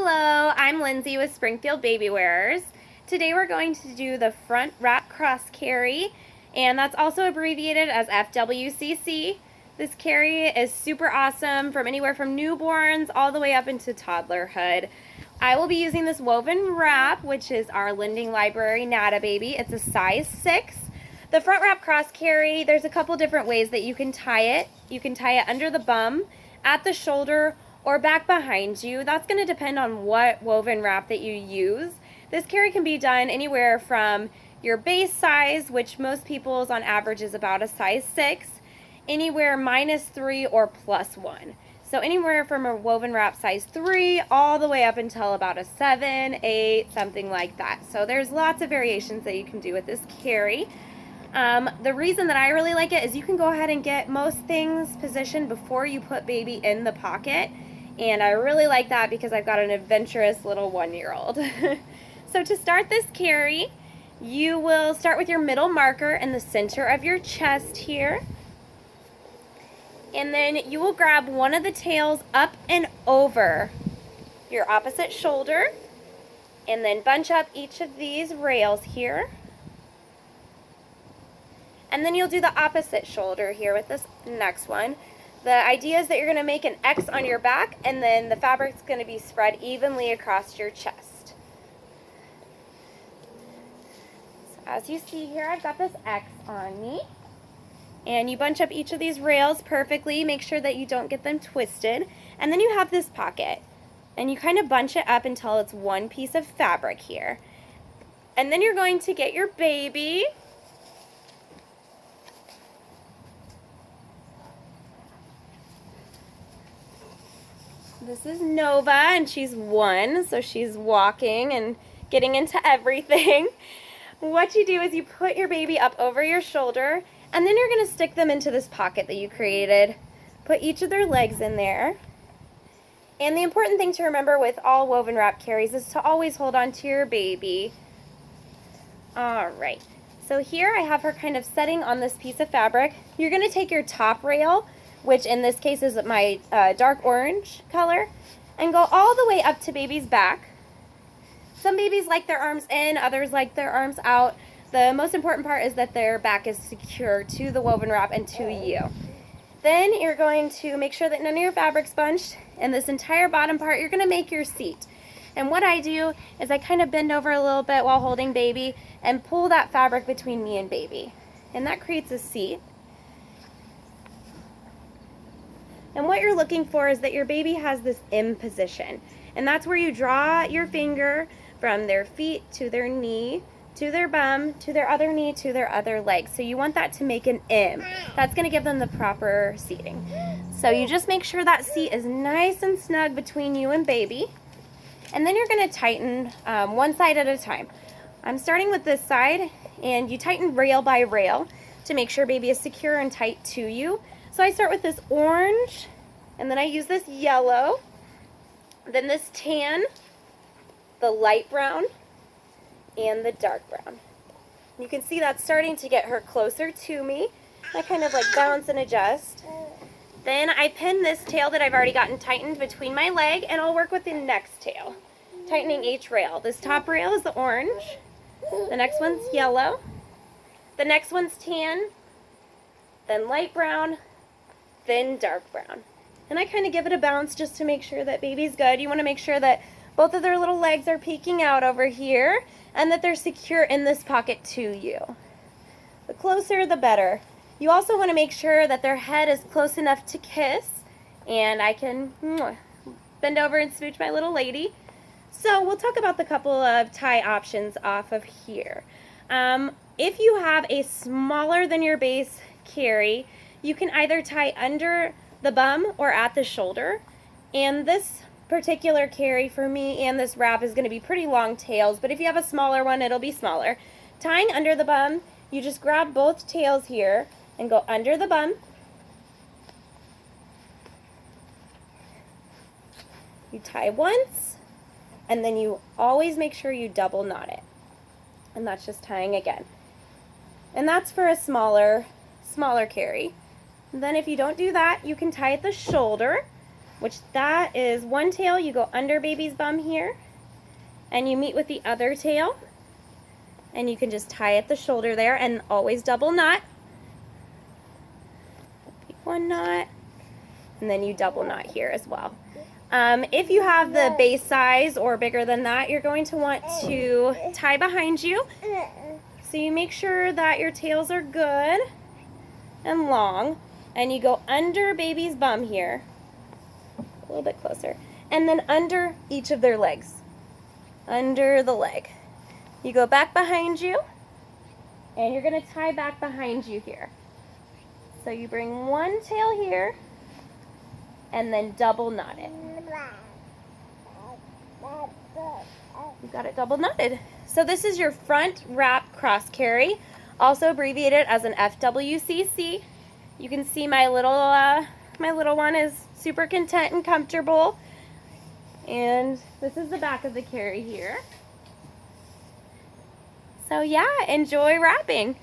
Hello, I'm Lindsay with Springfield Babywearers. Today we're going to do the front wrap cross carry, and that's also abbreviated as FWCC. This carry is super awesome from anywhere from newborns all the way up into toddlerhood. I will be using this woven wrap, which is our Lending Library Nata Baby. It's a size 6. The front wrap cross carry, there's a couple different ways that you can tie it. You can tie it under the bum, at the shoulder, or back behind you. That's going to depend on what woven wrap that you use. This carry can be done anywhere from your base size, which most people's on average is about a size 6, anywhere -3 or +1. So anywhere from a woven wrap size 3 all the way up until about a 7, 8, something like that. So there's lots of variations that you can do with this carry. The reason that I really like it is you can go ahead and get most things positioned before you put baby in the pocket. And I really like that because I've got an adventurous little 1-year-old. So to start this carry, you will start with your middle marker in the center of your chest here. And then you will grab one of the tails up and over your opposite shoulder. And then bunch up each of these rails here. And then you'll do the opposite shoulder here with this next one. The idea is that you're going to make an X on your back, and then the fabric's going to be spread evenly across your chest. So as you see here, I've got this X on me. And you bunch up each of these rails perfectly. Make sure that you don't get them twisted. And then you have this pocket. And you kind of bunch it up until it's one piece of fabric here. And then you're going to get your baby. This is Nova, and she's 1, so she's walking and getting into everything. What you do is you put your baby up over your shoulder, and then you're going to stick them into this pocket that you created. Put each of their legs in there. And the important thing to remember with all woven wrap carries is to always hold on to your baby. Alright, so here I have her kind of setting on this piece of fabric. You're going to take your top rail, which in this case is my dark orange color, and go all the way up to baby's back. Some babies like their arms in, others like their arms out. The most important part is that their back is secure to the woven wrap and to you. Then you're going to make sure that none of your fabric's bunched, and this entire bottom part, you're going to make your seat. And what I do is I kind of bend over a little bit while holding baby and pull that fabric between me and baby. And that creates a seat. And what you're looking for is that your baby has this M position. And that's where you draw your finger from their feet to their knee, to their bum, to their other knee, to their other leg. So you want that to make an M. That's going to give them the proper seating. So you just make sure that seat is nice and snug between you and baby. And then you're going to tighten one side at a time. I'm starting with this side, and you tighten rail by rail to make sure baby is secure and tight to you. So I start with this orange, and then I use this yellow, then this tan, the light brown, and the dark brown. You can see that's starting to get her closer to me. I kind of like bounce and adjust. Then I pin this tail that I've already gotten tightened between my leg, and I'll work with the next tail, tightening each rail. This top rail is the orange, the next one's yellow, the next one's tan, then light brown, then dark brown. And I kind of give it a bounce just to make sure that baby's good. You want to make sure that both of their little legs are peeking out over here and that they're secure in this pocket to you. The closer, the better. You also want to make sure that their head is close enough to kiss, and I can bend over and smooch my little lady. So we'll talk about the couple of tie options off of here. If you have a smaller than your base carry, you can either tie under the bum or at the shoulder. And this particular carry for me and this wrap is going to be pretty long tails, but if you have a smaller one, it'll be smaller. Tying under the bum, you just grab both tails here and go under the bum. You tie once, and then you always make sure you double knot it. And that's just tying again. And that's for a smaller carry. And then if you don't do that, you can tie at the shoulder. which that is one tail. You go under baby's bum here, and you meet with the other tail, and you can just tie at the shoulder there, and always double knot. One knot, and then you double knot here as well. If you have the base size or bigger than that, you're going to want to tie behind you. So you make sure that your tails are good and long, and you go under baby's bum here, a little bit closer, and then under each of their legs, under the leg. You go back behind you, and you're going to tie back behind you here. So you bring one tail here, and then double knot it. You got it double knotted. So this is your front wrap cross carry, also abbreviated as an FWCC. You can see my little one is super content and comfortable. And this is the back of the carry here. So yeah, enjoy wrapping.